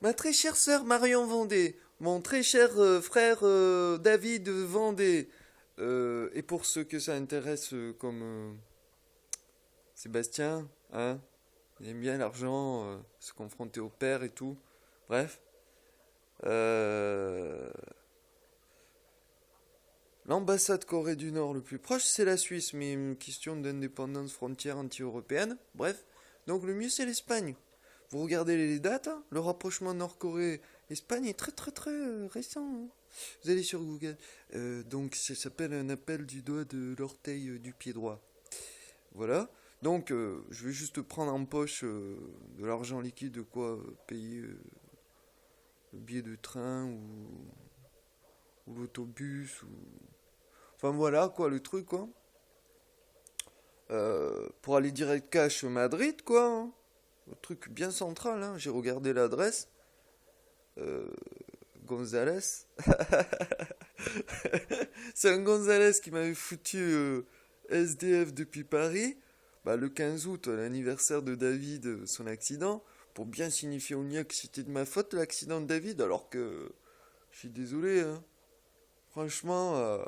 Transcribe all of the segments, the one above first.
Ma très chère sœur Marion Vendée, mon très cher frère David Vendée, et pour ceux que ça intéresse comme Sébastien, hein, il aime bien l'argent, se confronter au père et tout. Bref, euh, l'ambassade Corée du Nord le plus proche, c'est la Suisse, mais une question d'indépendance frontière anti-européenne. Bref, donc le mieux c'est l'Espagne. Vous regardez les dates, hein, le rapprochement Nord-Corée-Espagne est très très très récent, hein. Vous allez sur Google. Donc ça s'appelle un appel du doigt de l'orteil du pied droit. Voilà. Donc je vais juste prendre en poche de l'argent liquide de quoi payer le billet de train ou l'autobus ou... Enfin voilà quoi le truc quoi. Pour aller direct cash Madrid quoi, hein. Le truc bien central, hein. J'ai regardé l'adresse. Euh, Gonzalez. C'est un Gonzalez qui m'avait foutu SDF depuis Paris. Bah, le 15 août, l'anniversaire de David, son accident, pour bien signifier au NIA que c'était de ma faute l'accident de David, alors que je suis désolé, hein. Franchement,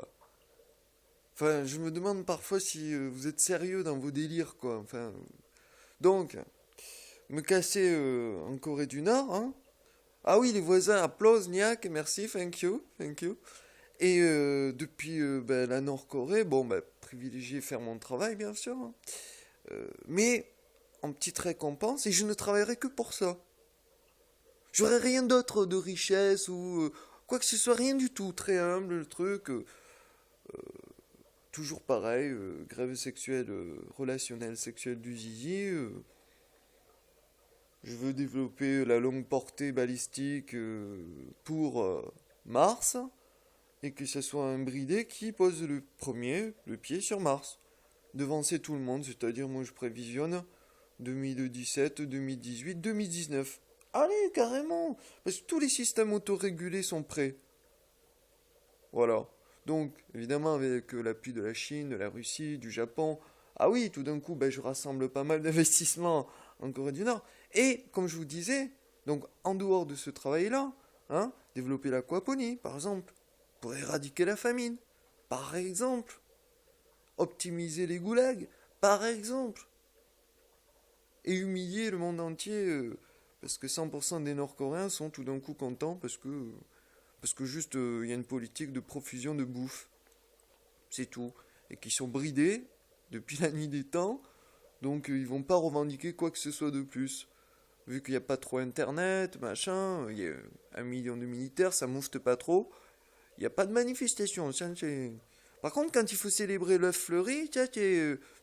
enfin, je me demande parfois si vous êtes sérieux dans vos délires, quoi. Enfin, donc, me casser en Corée du Nord, hein. Ah oui, les voisins applaudissent, Niak, merci, thank you, thank you. Et depuis ben, la Nord-Corée, bon, ben, privilégier faire mon travail, bien sûr, hein. Mais en petite récompense, et je ne travaillerai que pour ça. J'aurai rien d'autre de richesse ou quoi que ce soit, rien du tout. Très humble, le truc. Toujours pareil, grève sexuelle, relationnelle sexuelle du zizi. Je veux développer la longue portée balistique pour Mars et que ce soit un bridé qui pose le pied sur Mars. Devancer tout le monde, c'est-à-dire moi je prévisionne 2017, 2018, 2019. Allez, carrément, parce que tous les systèmes autorégulés sont prêts. Voilà. Donc, évidemment, avec l'appui de la Chine, de la Russie, du Japon, ah oui, tout d'un coup, ben, je rassemble pas mal d'investissements en Corée du Nord. Et, comme je vous disais, donc en dehors de ce travail-là, hein, développer l'aquaponie, par exemple, pour éradiquer la famine, par exemple, optimiser les goulags, par exemple, et humilier le monde entier, parce que 100% des Nord-Coréens sont tout d'un coup contents parce que juste il y a une politique de profusion de bouffe, c'est tout, et qui sont bridés depuis la nuit des temps, donc ils vont pas revendiquer quoi que ce soit de plus. Vu qu'il n'y a pas trop internet, machin, il y a 1 million de militaires, ça moufte pas trop, il n'y a pas de manifestation. Par contre, quand il faut célébrer l'œuf fleuri,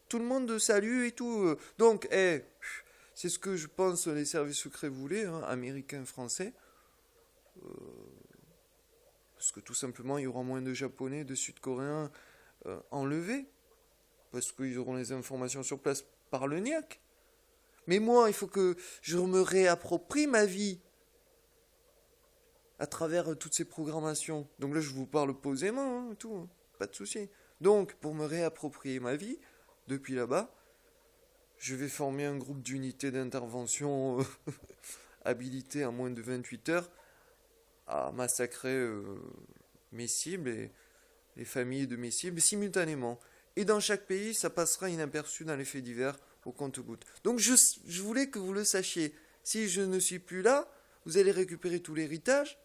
tout le monde salue et tout. Donc, c'est ce que je pense les services secrets voulaient, hein, américains, français. Parce que tout simplement, il y aura moins de Japonais, de Sud-Coréens enlevés. Parce qu'ils auront les informations sur place par le NIAC. Mais moi, il faut que je me réapproprie ma vie à travers toutes ces programmations. Donc là, je vous parle posément, hein, tout, hein, pas de souci. Donc, pour me réapproprier ma vie, depuis là-bas, je vais former un groupe d'unités d'intervention habilité en moins de 28 heures à massacrer mes cibles et les familles de mes cibles simultanément. Et dans chaque pays, ça passera inaperçu dans les faits divers au compte-gouttes. Donc je voulais que vous le sachiez. Si je ne suis plus là, vous allez récupérer tout l'héritage.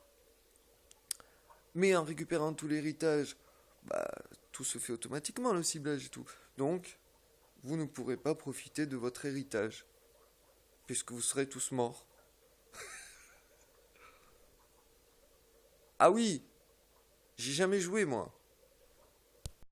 Mais en récupérant tout l'héritage, bah, tout se fait automatiquement, le ciblage et tout. Donc, vous ne pourrez pas profiter de votre héritage, puisque vous serez tous morts. Ah oui, j'ai jamais joué moi.